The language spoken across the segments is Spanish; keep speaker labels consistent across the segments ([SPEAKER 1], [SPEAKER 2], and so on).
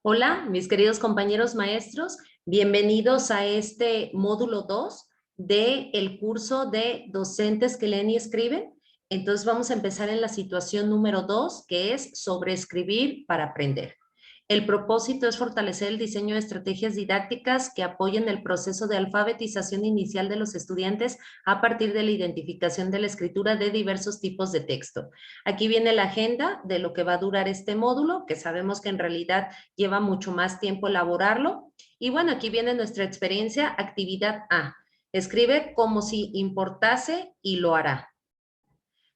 [SPEAKER 1] Hola, mis queridos compañeros maestros, bienvenidos a este módulo 2 del curso de docentes que leen y escriben. Entonces vamos a empezar en la situación número 2, que es sobre escribir para aprender. El propósito es fortalecer el diseño de estrategias didácticas que apoyen el proceso de alfabetización inicial de los estudiantes a partir de la identificación de la escritura de diversos tipos de texto. Aquí viene la agenda de lo que va a durar este módulo, que sabemos que en realidad lleva mucho más tiempo elaborarlo. Y bueno, aquí viene nuestra experiencia, actividad A. Escribe como si importase y lo hará.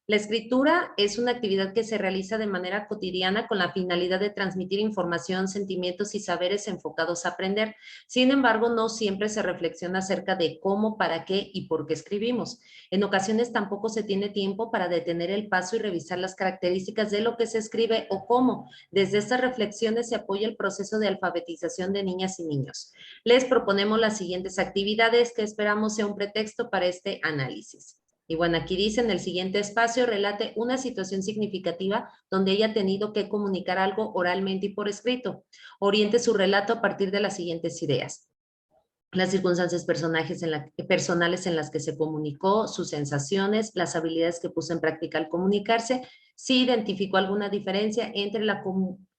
[SPEAKER 1] La escritura es una actividad que se realiza de manera cotidiana con la finalidad de transmitir información, sentimientos y saberes enfocados a aprender. Sin embargo, no siempre se reflexiona acerca de cómo, para qué y por qué escribimos. En ocasiones tampoco se tiene tiempo para detener el paso y revisar las características de lo que se escribe o cómo. Desde estas reflexiones se apoya el proceso de alfabetización de niñas y niños. Les proponemos las siguientes actividades que esperamos sea un pretexto para este análisis. Y bueno, aquí dice en el siguiente espacio, relate una situación significativa donde haya tenido que comunicar algo oralmente y por escrito. Oriente su relato a partir de las siguientes ideas: las circunstancias personales en las que se comunicó, sus sensaciones, las habilidades que puso en práctica al comunicarse, si identificó alguna diferencia entre la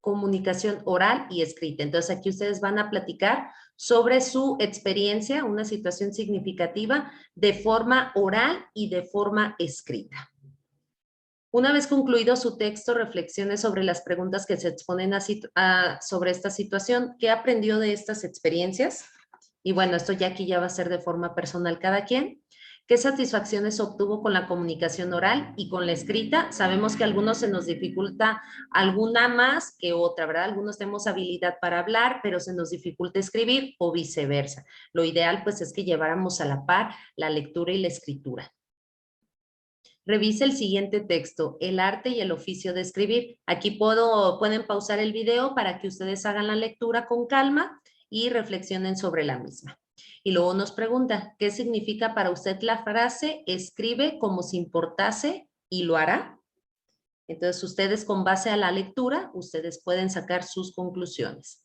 [SPEAKER 1] comunicación oral y escrita. Entonces aquí ustedes van a platicar sobre su experiencia, una situación significativa de forma oral y de forma escrita. Una vez concluido su texto, reflexione sobre las preguntas que se exponen sobre esta situación. ¿Qué aprendió de estas experiencias? Y bueno, esto ya aquí ya va a ser de forma personal cada quien. ¿Qué satisfacciones obtuvo con la comunicación oral y con la escrita? Sabemos que a algunos se nos dificulta alguna más que otra, ¿verdad? Algunos tenemos habilidad para hablar, pero se nos dificulta escribir o viceversa. Lo ideal pues es que lleváramos a la par la lectura y la escritura. Revisa el siguiente texto, el arte y el oficio de escribir. Aquí pueden pausar el video para que ustedes hagan la lectura con calma y reflexionen sobre la misma. Y luego nos pregunta, ¿qué significa para usted la frase escribe como si importase y lo hará? Entonces ustedes con base a la lectura, ustedes pueden sacar sus conclusiones.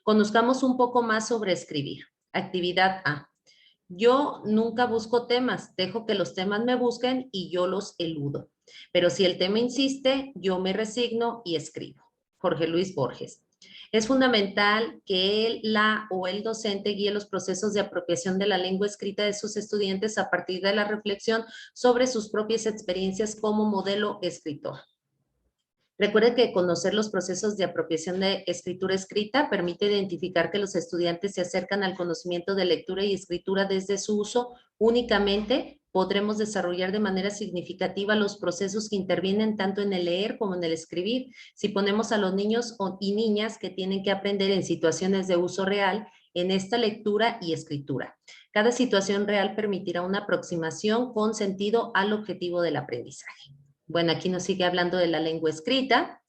[SPEAKER 1] Conozcamos un poco más sobre escribir. Actividad A. Yo nunca busco temas, dejo que los temas me busquen y yo los eludo. Pero si el tema insiste, yo me resigno y escribo. Jorge Luis Borges. Es fundamental que la o el docente guíe los procesos de apropiación de la lengua escrita de sus estudiantes a partir de la reflexión sobre sus propias experiencias como modelo escritor. Recuerde que conocer los procesos de apropiación de escritura escrita permite identificar que los estudiantes se acercan al conocimiento de lectura y escritura desde su uso. Únicamente podremos desarrollar de manera significativa los procesos que intervienen tanto en el leer como en el escribir. Si ponemos a los niños y niñas que tienen que aprender en situaciones de uso real en esta lectura y escritura. Cada situación real permitirá una aproximación con sentido al objetivo del aprendizaje. Bueno, aquí nos sigue hablando de la lengua escrita.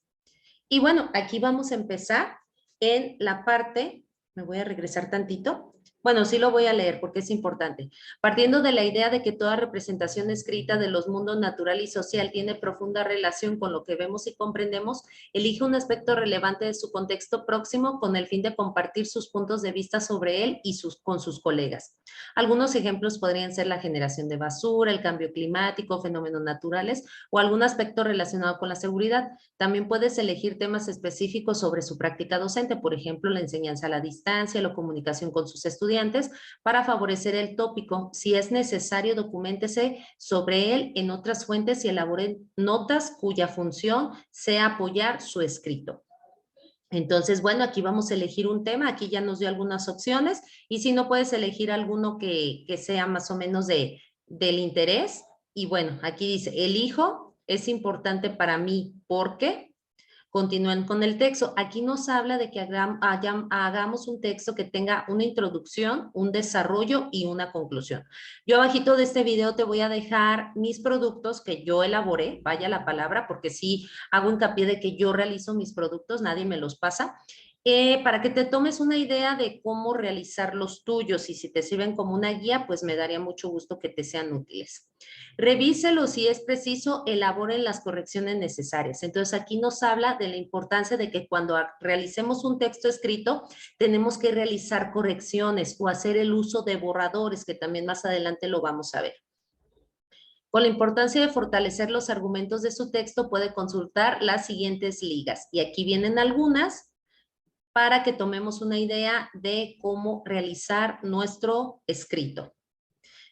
[SPEAKER 1] Y bueno, aquí vamos a empezar en la parte, me voy a regresar tantito. Bueno, sí lo voy a leer porque es importante. Partiendo de la idea de que toda representación escrita de los mundos natural y social tiene profunda relación con lo que vemos y comprendemos, elige un aspecto relevante de su contexto próximo con el fin de compartir sus puntos de vista sobre él y con sus colegas. Algunos ejemplos podrían ser la generación de basura, el cambio climático, fenómenos naturales o algún aspecto relacionado con la seguridad. También puedes elegir temas específicos sobre su práctica docente, por ejemplo, la enseñanza a la distancia, la comunicación con sus estudiantes, para favorecer el tópico. Si es necesario, documéntese sobre él en otras fuentes y elabore notas cuya función sea apoyar su escrito. Entonces, bueno, aquí vamos a elegir un tema, aquí ya nos dio algunas opciones, y si no, puedes elegir alguno que sea más o menos del interés. Y bueno, aquí dice, elijo, es importante para mí porque continúen con el texto. Aquí nos habla de que hagamos un texto que tenga una introducción, un desarrollo y una conclusión. Yo abajito de este video te voy a dejar mis productos que yo elaboré, vaya la palabra, porque sí hago hincapié de que yo realizo mis productos, nadie me los pasa. para que te tomes una idea de cómo realizar los tuyos y si te sirven como una guía, pues me daría mucho gusto que te sean útiles. Revíselo si es preciso, elaboren las correcciones necesarias. Entonces aquí nos habla de la importancia de que cuando realicemos un texto escrito, tenemos que realizar correcciones o hacer el uso de borradores, que también más adelante lo vamos a ver. Con la importancia de fortalecer los argumentos de su texto, puede consultar las siguientes ligas. Y aquí vienen algunas para que tomemos una idea de cómo realizar nuestro escrito.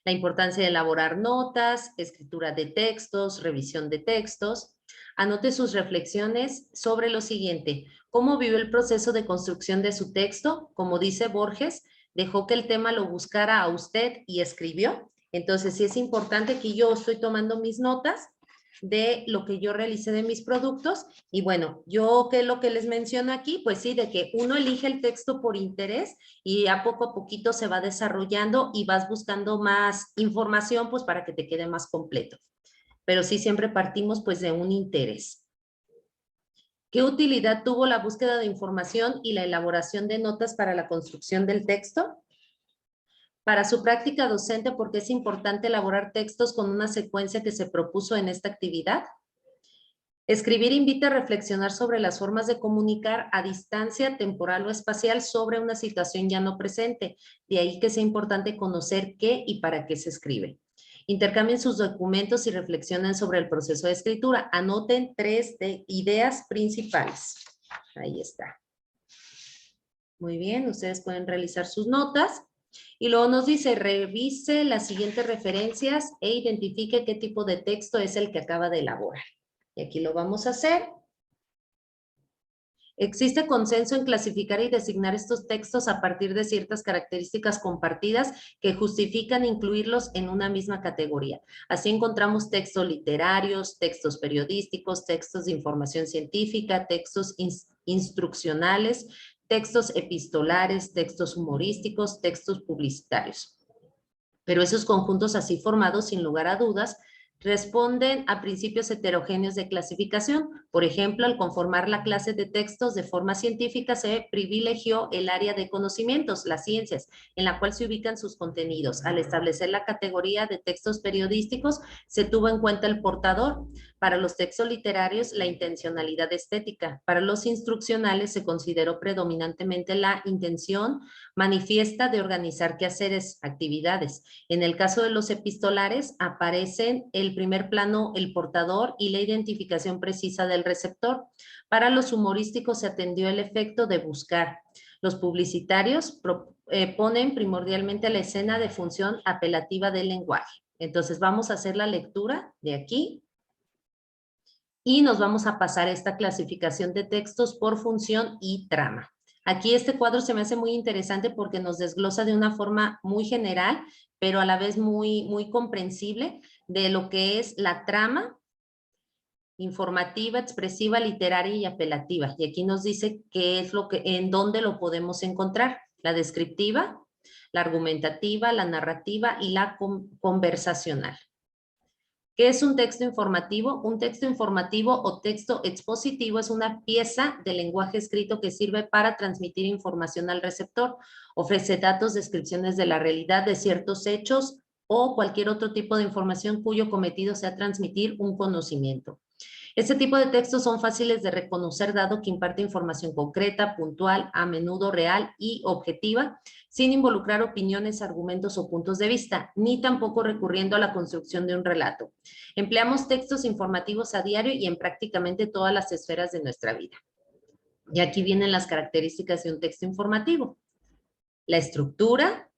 [SPEAKER 1] La importancia de elaborar notas, escritura de textos, revisión de textos. Anote sus reflexiones sobre lo siguiente. ¿Cómo vivió el proceso de construcción de su texto? Como dice Borges, dejó que el tema lo buscara a usted y escribió. Entonces, sí es importante que yo estoy tomando mis notas de lo que yo realicé de mis productos. Y bueno, yo que lo que les menciono aquí, pues sí, de que uno elige el texto por interés y a poquito se va desarrollando y vas buscando más información pues para que te quede más completo. Pero sí siempre partimos pues de un interés. ¿Qué utilidad tuvo la búsqueda de información y la elaboración de notas para la construcción del texto? Para su práctica docente, ¿por qué es importante elaborar textos con una secuencia que se propuso en esta actividad? Escribir invita a reflexionar sobre las formas de comunicar a distancia temporal o espacial sobre una situación ya no presente. De ahí que sea importante conocer qué y para qué se escribe. Intercambien sus documentos y reflexionen sobre el proceso de escritura. Anoten 3 ideas principales. Ahí está. Muy bien, ustedes pueden realizar sus notas. Y luego nos dice, revise las siguientes referencias e identifique qué tipo de texto es el que acaba de elaborar. Y aquí lo vamos a hacer. Existe consenso en clasificar y designar estos textos a partir de ciertas características compartidas que justifican incluirlos en una misma categoría. Así encontramos textos literarios, textos periodísticos, textos de información científica, textos instruccionales, textos epistolares, textos humorísticos, textos publicitarios. Pero esos conjuntos así formados, sin lugar a dudas, responden a principios heterogéneos de clasificación. Por ejemplo, al conformar la clase de textos de forma científica, se privilegió el área de conocimientos, las ciencias, en la cual se ubican sus contenidos. Al establecer la categoría de textos periodísticos, se tuvo en cuenta el portador. Para los textos literarios, la intencionalidad estética. Para los instruccionales, se consideró predominantemente la intención manifiesta de organizar quehaceres, actividades. En el caso de los epistolares, aparecen el primer plano, el portador y la identificación precisa del receptor. Para los humorísticos se atendió el efecto de buscar. Los publicitarios ponen primordialmente la escena de función apelativa del lenguaje. Entonces vamos a hacer la lectura de aquí y nos vamos a pasar esta clasificación de textos por función y trama. Aquí este cuadro se me hace muy interesante porque nos desglosa de una forma muy general, pero a la vez muy comprensible de lo que es la trama informativa, expresiva, literaria y apelativa. Y aquí nos dice qué es lo que, en dónde lo podemos encontrar. La descriptiva, la argumentativa, la narrativa y la conversacional. ¿Qué es un texto informativo? Un texto informativo o texto expositivo es una pieza de lenguaje escrito que sirve para transmitir información al receptor. Ofrece datos, descripciones de la realidad de ciertos hechos o cualquier otro tipo de información cuyo cometido sea transmitir un conocimiento. Este tipo de textos son fáciles de reconocer dado que imparte información concreta, puntual, a menudo real y objetiva, sin involucrar opiniones, argumentos o puntos de vista, ni tampoco recurriendo a la construcción de un relato. Empleamos textos informativos a diario y en prácticamente todas las esferas de nuestra vida. Y aquí vienen las características de un texto informativo. La estructura,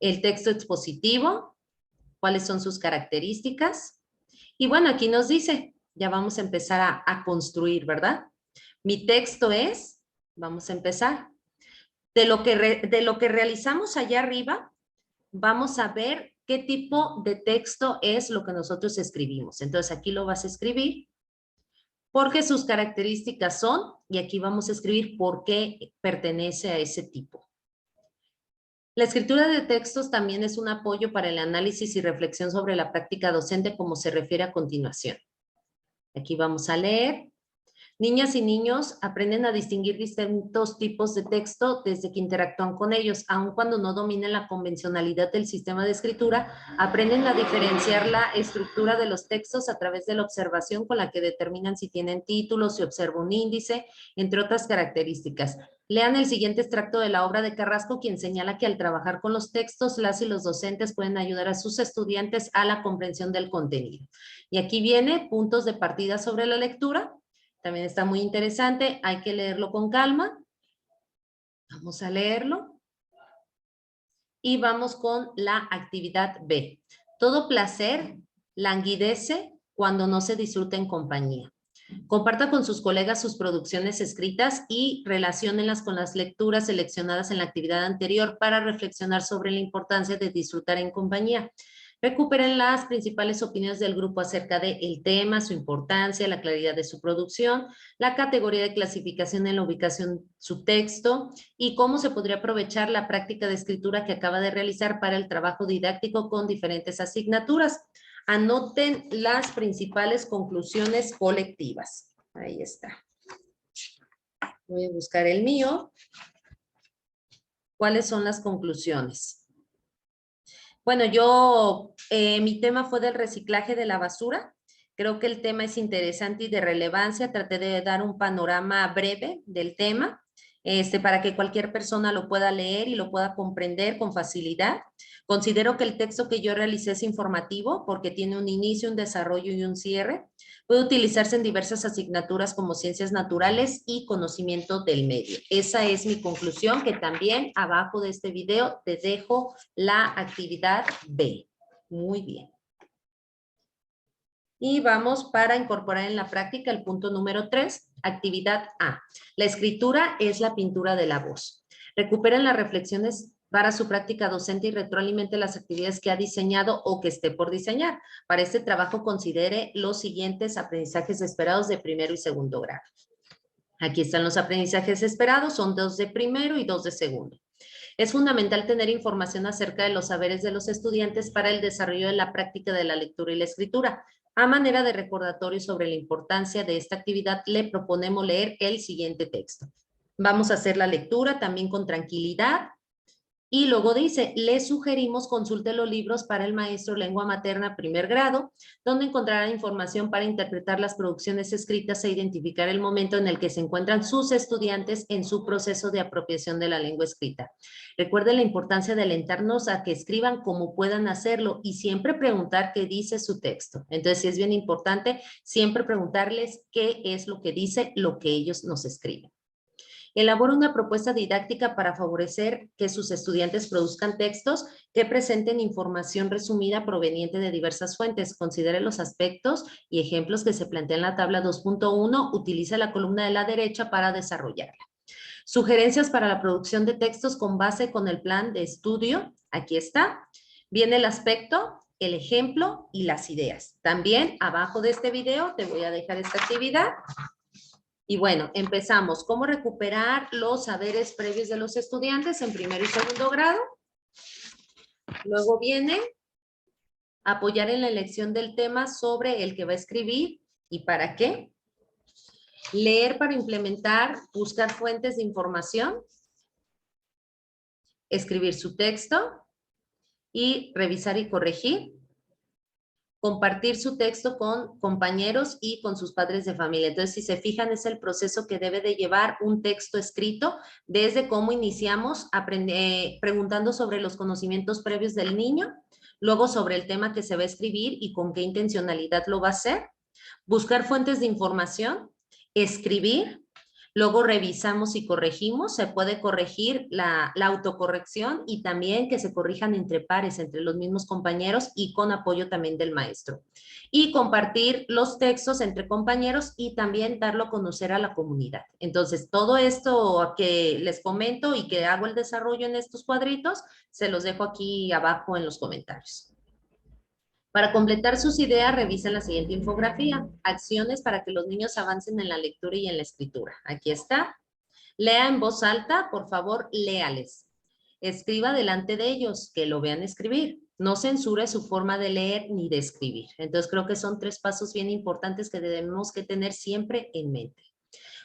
[SPEAKER 1] el texto expositivo, cuáles son sus características. Y bueno, aquí nos dice, ya vamos a empezar a construir, ¿verdad? Mi texto es, vamos a empezar, de lo que realizamos allá arriba, vamos a ver qué tipo de texto es lo que nosotros escribimos. Entonces aquí lo vas a escribir, porque sus características son, y aquí vamos a escribir por qué pertenece a ese tipo. La escritura de textos también es un apoyo para el análisis y reflexión sobre la práctica docente como se refiere a continuación. Aquí vamos a leer. Niñas y niños aprenden a distinguir distintos tipos de texto desde que interactúan con ellos, aun cuando no dominen la convencionalidad del sistema de escritura, aprenden a diferenciar la estructura de los textos a través de la observación con la que determinan si tienen títulos, si observa un índice, entre otras características. Lean el siguiente extracto de la obra de Carrasco, quien señala que al trabajar con los textos, las y los docentes pueden ayudar a sus estudiantes a la comprensión del contenido. Y aquí viene puntos de partida sobre la lectura. También está muy interesante, hay que leerlo con calma. Vamos a leerlo. Y vamos con la actividad B. Todo placer languidece cuando no se disfruta en compañía. Comparta con sus colegas sus producciones escritas y relaciónenlas con las lecturas seleccionadas en la actividad anterior para reflexionar sobre la importancia de disfrutar en compañía. Recuperen las principales opiniones del grupo acerca del tema, su importancia, la claridad de su producción, la categoría de clasificación en la ubicación subtexto y cómo se podría aprovechar la práctica de escritura que acaba de realizar para el trabajo didáctico con diferentes asignaturas. Anoten las principales conclusiones colectivas. Ahí está. Voy a buscar el mío. ¿Cuáles son las conclusiones? Bueno, mi tema fue del reciclaje de la basura. Creo que el tema es interesante y de relevancia. Traté de dar un panorama breve del tema, para que cualquier persona lo pueda leer y lo pueda comprender con facilidad. Considero que el texto que yo realicé es informativo porque tiene un inicio, un desarrollo y un cierre. Puede utilizarse en diversas asignaturas como ciencias naturales y conocimiento del medio. Esa es mi conclusión, que también abajo de este video te dejo la actividad B. Muy bien. Y vamos para incorporar en la práctica el punto número 3, actividad A. La escritura es la pintura de la voz. Recuperen las reflexiones para su práctica docente y retroalimente las actividades que ha diseñado o que esté por diseñar. Para este trabajo considere los siguientes aprendizajes esperados de primero y segundo grado. Aquí están los aprendizajes esperados, son 2 de primero y 2 de segundo. Es fundamental tener información acerca de los saberes de los estudiantes para el desarrollo de la práctica de la lectura y la escritura. A manera de recordatorio sobre la importancia de esta actividad, le proponemos leer el siguiente texto. Vamos a hacer la lectura también con tranquilidad. Y luego dice, le sugerimos consulte los libros para el maestro lengua materna primer grado, donde encontrará información para interpretar las producciones escritas e identificar el momento en el que se encuentran sus estudiantes en su proceso de apropiación de la lengua escrita. Recuerde la importancia de alentarnos a que escriban como puedan hacerlo y siempre preguntar qué dice su texto. Entonces, sí es bien importante siempre preguntarles qué es lo que dice lo que ellos nos escriben. Elabora una propuesta didáctica para favorecer que sus estudiantes produzcan textos que presenten información resumida proveniente de diversas fuentes. Considere los aspectos y ejemplos que se plantean en la tabla 2.1. Utiliza la columna de la derecha para desarrollarla. Sugerencias para la producción de textos con base con el plan de estudio. Aquí está. Viene el aspecto, el ejemplo y las ideas. También abajo de este video te voy a dejar esta actividad. Y bueno, empezamos. ¿Cómo recuperar los saberes previos de los estudiantes en primero y segundo grado? Luego viene apoyar en la elección del tema sobre el que va a escribir y para qué. Leer para implementar, buscar fuentes de información. Escribir su texto y revisar y corregir. Compartir su texto con compañeros y con sus padres de familia. Entonces, si se fijan, es el proceso que debe de llevar un texto escrito desde cómo iniciamos preguntando sobre los conocimientos previos del niño, luego sobre el tema que se va a escribir y con qué intencionalidad lo va a hacer, buscar fuentes de información, escribir. Luego revisamos y corregimos, se puede corregir la autocorrección y también que se corrijan entre pares, entre los mismos compañeros y con apoyo también del maestro. Y compartir los textos entre compañeros y también darlo a conocer a la comunidad. Entonces, todo esto que les comento y que hago el desarrollo en estos cuadritos, se los dejo aquí abajo en los comentarios. Para completar sus ideas, revisen la siguiente infografía. Acciones para que los niños avancen en la lectura y en la escritura. Aquí está. Lea en voz alta, por favor, léales. Escriba delante de ellos, que lo vean escribir. No censure su forma de leer ni de escribir. Entonces, creo que son 3 pasos bien importantes que debemos que tener siempre en mente.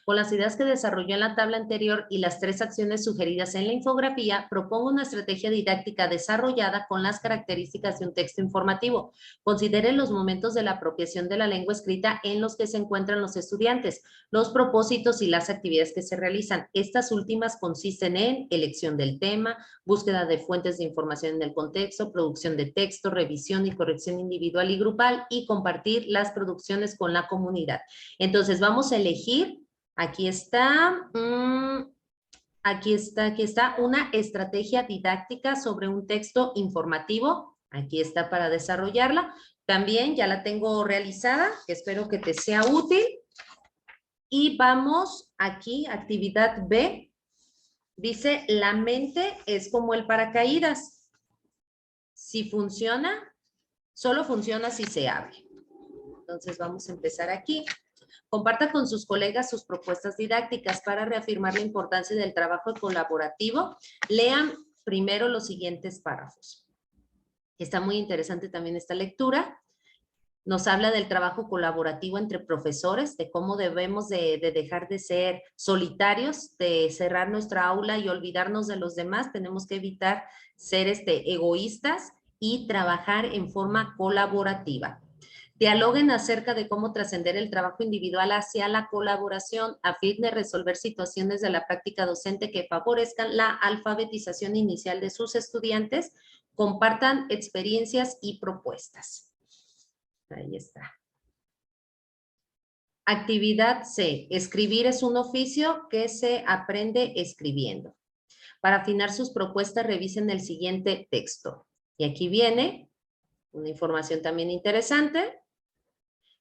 [SPEAKER 1] Con las ideas que desarrolló en la tabla anterior y las 3 acciones sugeridas en la infografía, propongo una estrategia didáctica desarrollada con las características de un texto informativo. Considere los momentos de la apropiación de la lengua escrita en los que se encuentran los estudiantes, los propósitos y las actividades que se realizan. Estas últimas consisten en elección del tema, búsqueda de fuentes de información en el contexto, producción de texto, revisión y corrección individual y grupal y compartir las producciones con la comunidad. Entonces vamos a elegir, aquí está, aquí está una estrategia didáctica sobre un texto informativo. Aquí está para desarrollarla. También ya la tengo realizada, que espero que te sea útil. Y vamos aquí, actividad B. Dice, la mente es como el paracaídas. Si funciona, solo funciona si se abre. Entonces vamos a empezar aquí. Comparta con sus colegas sus propuestas didácticas para reafirmar la importancia del trabajo colaborativo. Lean primero los siguientes párrafos. Está muy interesante también esta lectura. Nos habla del trabajo colaborativo entre profesores, de cómo debemos de dejar de ser solitarios, de cerrar nuestra aula y olvidarnos de los demás. Tenemos que evitar ser egoístas y trabajar en forma colaborativa. Dialoguen acerca de cómo trascender el trabajo individual hacia la colaboración a fin de resolver situaciones de la práctica docente que favorezcan la alfabetización inicial de sus estudiantes. Compartan experiencias y propuestas. Ahí está. Actividad C. Escribir es un oficio que se aprende escribiendo. Para afinar sus propuestas, revisen el siguiente texto. Y aquí viene una información también interesante.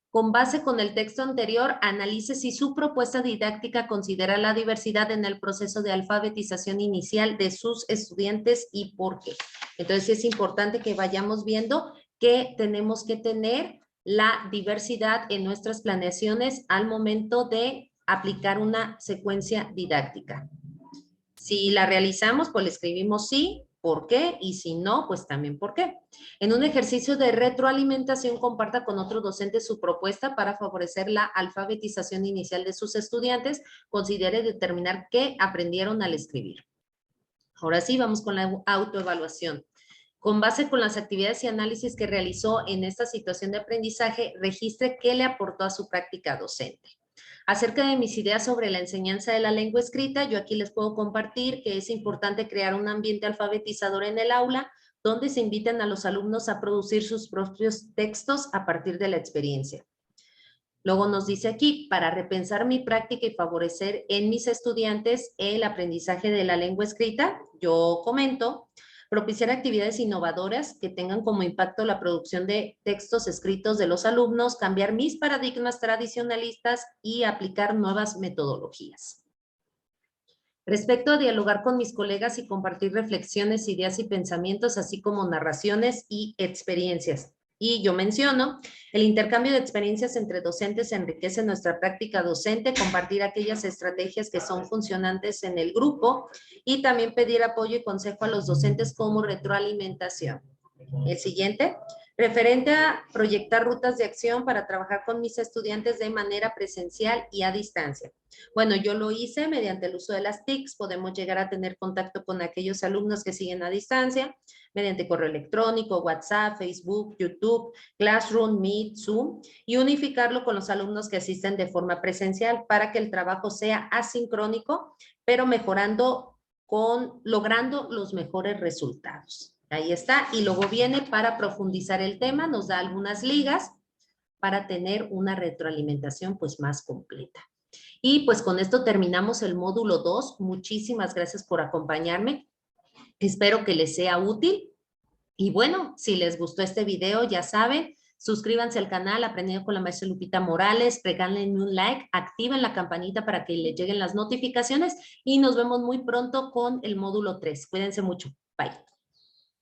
[SPEAKER 1] Con base con el texto anterior, analice si su propuesta didáctica considera la diversidad en el proceso de alfabetización inicial de sus estudiantes y por qué. Entonces, es importante que vayamos viendo que tenemos que tener la diversidad en nuestras planeaciones al momento de aplicar una secuencia didáctica. Si la realizamos, pues le escribimos sí, ¿por qué? Y si no, pues también ¿por qué? En un ejercicio de retroalimentación, comparta con otro docente su propuesta para favorecer la alfabetización inicial de sus estudiantes. Considere determinar qué aprendieron al escribir. Ahora sí, vamos con la autoevaluación. Con base con las actividades y análisis que realizó en esta situación de aprendizaje, registre qué le aportó a su práctica docente. Acerca de mis ideas sobre la enseñanza de la lengua escrita, yo aquí les puedo compartir que es importante crear un ambiente alfabetizador en el aula, donde se inviten a los alumnos a producir sus propios textos a partir de la experiencia. Luego nos dice aquí, para repensar mi práctica y favorecer en mis estudiantes el aprendizaje de la lengua escrita, yo comento, propiciar actividades innovadoras que tengan como impacto la producción de textos escritos de los alumnos, cambiar mis paradigmas tradicionalistas y aplicar nuevas metodologías. Respecto a dialogar con mis colegas y compartir reflexiones, ideas y pensamientos, así como narraciones y experiencias. Y yo menciono, el intercambio de experiencias entre docentes enriquece nuestra práctica docente, compartir aquellas estrategias que son funcionantes en el grupo y también pedir apoyo y consejo a los docentes como retroalimentación. El siguiente, referente a proyectar rutas de acción para trabajar con mis estudiantes de manera presencial y a distancia. Bueno, yo lo hice mediante el uso de las TICs, podemos llegar a tener contacto con aquellos alumnos que siguen a distancia, mediante correo electrónico, WhatsApp, Facebook, YouTube, Classroom, Meet, Zoom, y unificarlo con los alumnos que asisten de forma presencial para que el trabajo sea asincrónico, pero logrando los mejores resultados. Ahí está, y luego viene para profundizar el tema, nos da algunas ligas para tener una retroalimentación pues más completa. Y pues con esto terminamos el módulo 2. Muchísimas gracias por acompañarme. Espero que les sea útil. Y bueno, si les gustó este video, ya saben, suscríbanse al canal Aprendiendo con la Maestra Lupita Morales, regálenme un like, activen la campanita para que les lleguen las notificaciones y nos vemos muy pronto con el módulo 3. Cuídense mucho. Bye.